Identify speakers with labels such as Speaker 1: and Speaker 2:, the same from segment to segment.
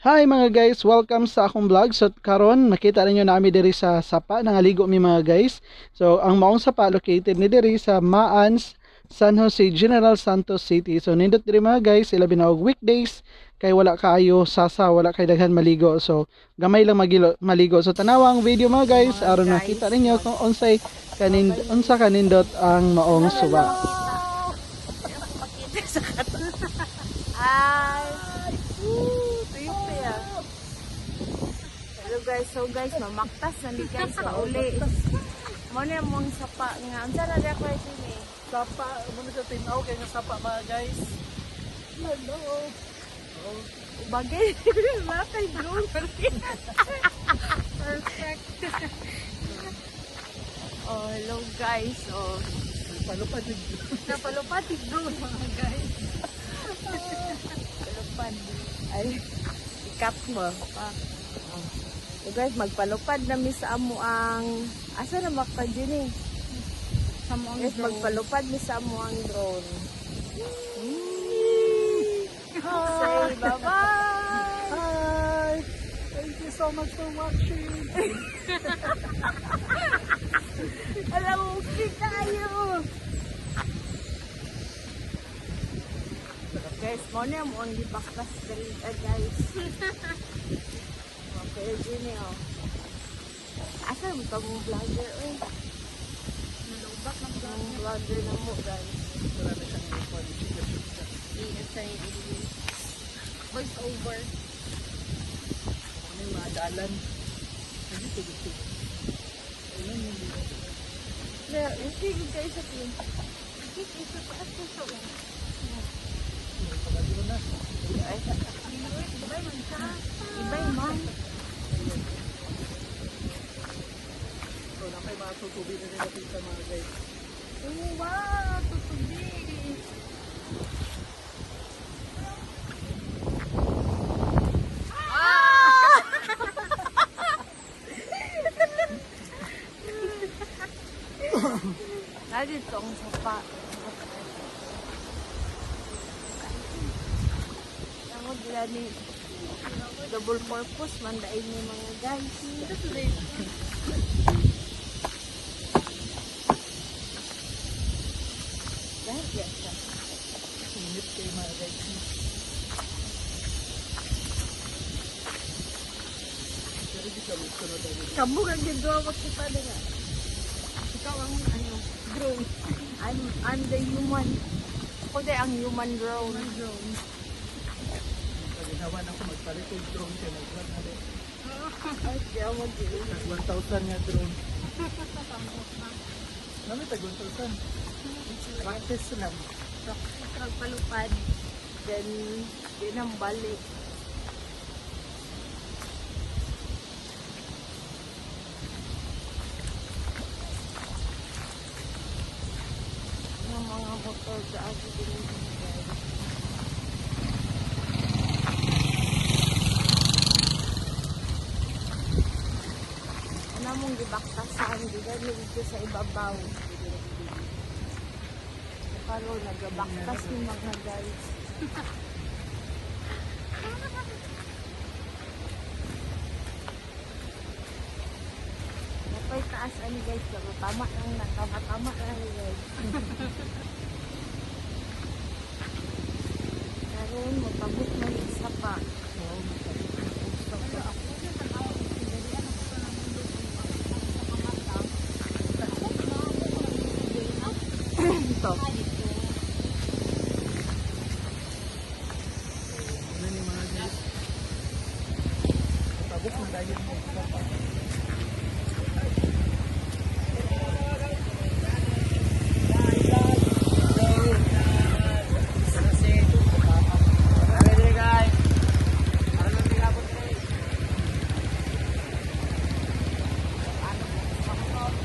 Speaker 1: Hi mga guys, welcome sa akong vlog. So karon makita ninyo nami diri sa sapa nangaligo mi mga guys. So ang maong sapa located ni diri sa Maans, San Jose, General Santos City. So nindot diri mga guys, ilabi na og weekdays kay wala kaayo sasa, wala kay daghan maligo. So gamay lang maligo. So tanawa ang video mga
Speaker 2: So
Speaker 1: guys,
Speaker 2: mga
Speaker 1: aron
Speaker 2: guys,
Speaker 1: makita ninyo kung unsa kanindot ang maong suba.
Speaker 2: pakita sa kato. Ay! Tuyo pa ya. Hello guys, so guys, mamaktas na di guys, pauli. Muna mong sapa nga. Ang sana rin ako ito ni.
Speaker 1: Sapa, muna sa tinaw kay nga sapa mga guys. Hello.
Speaker 2: Bagay, bakay drone. Perfect. Oh, hello guys. Oh,
Speaker 1: Palupad
Speaker 2: napalupad yung drone mga guys. Palupad. Ay, ikat mo. So guys, magpalupad na mi sa amo ang asa na makpa-dyan eh.
Speaker 3: Sa mo ang
Speaker 2: Guys,
Speaker 3: drone.
Speaker 2: magpalupad mi sa amo ang drone. Say bye-bye!
Speaker 1: Hi! Thank you so much for watching!
Speaker 2: Alam mo, tayo! Guys, mo na mo ang libaktas dali guys. Okay, Jenny, oh. Asa mo ka mong vlogger, eh?
Speaker 3: Nalubak ng
Speaker 2: Ang vlogger na mo, guys.
Speaker 1: Marami siyang ipon.
Speaker 3: voice over.
Speaker 1: Ano yung mga dalan? Hindi tigit. Ayun yung video.
Speaker 2: Yeah, sige guys, sa pin.
Speaker 3: Isa pa at puso.
Speaker 1: Pagkakilo na.
Speaker 2: Ay,
Speaker 3: Sabay man siya.
Speaker 2: ibay man.
Speaker 1: So, na may mga tutubi na nila dito mga guys.
Speaker 3: Oh, wow! Tutubi.
Speaker 2: Dito ang sapa. Tangod nila ni double purpose man dahil ni mga guys. Dahil yan siya.
Speaker 1: Init kayo mga guys. Pero di ka gusto na tayo.
Speaker 2: Kabog ang ginagawa magsipa na nga.
Speaker 3: Ikaw ang ano, drone.
Speaker 2: I'm the human. Ako din ang human drone.
Speaker 3: Drone.
Speaker 1: Pag ginawa na ako magpalit yung drone kayo. Mag-vlog na rin.
Speaker 2: Ay, kaya mag-drone.
Speaker 1: Tag 1,000 nga drone. Namin tag 1,000. Practice lang.
Speaker 2: Palupad. Then, yun ang balik. Yung mga motor sa ako din guys. Ano mong gibaktasan, gigano dito sa ibabaw. Paro, nagabaktas yung mga guys. Napay taas ani guys, tama lang na, tama lang guys. Karon mo tabuk na yung sapa. Ito.
Speaker 1: Ano yung mga guys? Tabok na dahil mo.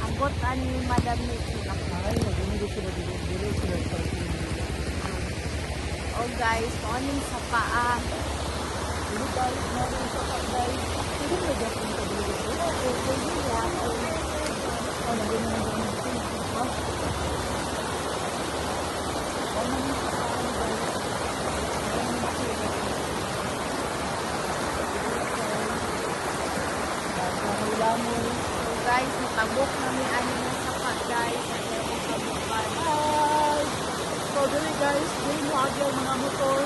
Speaker 2: Agot ani Madam Nikki.
Speaker 1: Ay, mag-inigit sila dito. Dito sila sa
Speaker 2: Oh guys, morning sa paa.
Speaker 1: Dito tayo, namin sa guys. Hindi mo gawin ka dito.
Speaker 2: Okay, pwede yan.
Speaker 1: Ano, ganun ang ganun dito. Ano,
Speaker 2: tabok na may ano na sapa guys. Kaya mo tabukan.
Speaker 1: Hi! So, dili guys, dili mo agyaw mga motor.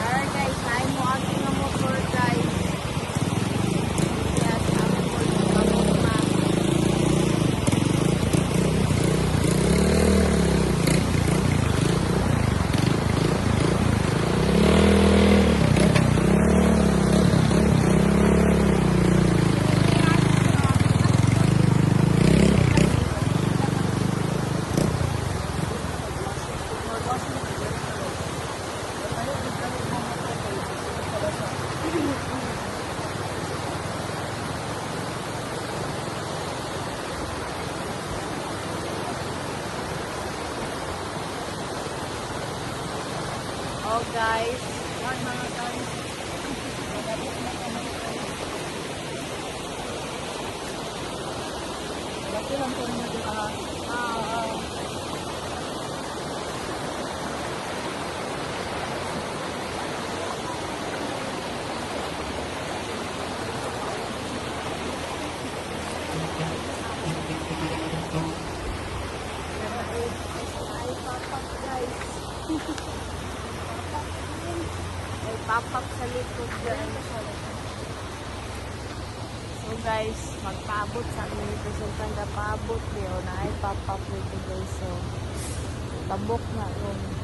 Speaker 2: Alright guys, tayo mo aking na motor guys. Kaya sa ako po yung tabok na. Oh guys, mga guys.
Speaker 1: Laki lang po naman dito.
Speaker 2: Ay, papak guys. Ay, papak sa likod dyan. So guys, magpaabot sa amin ito. So, kanda paabot yun. Ay, papak dito guys. So, tabok na yun.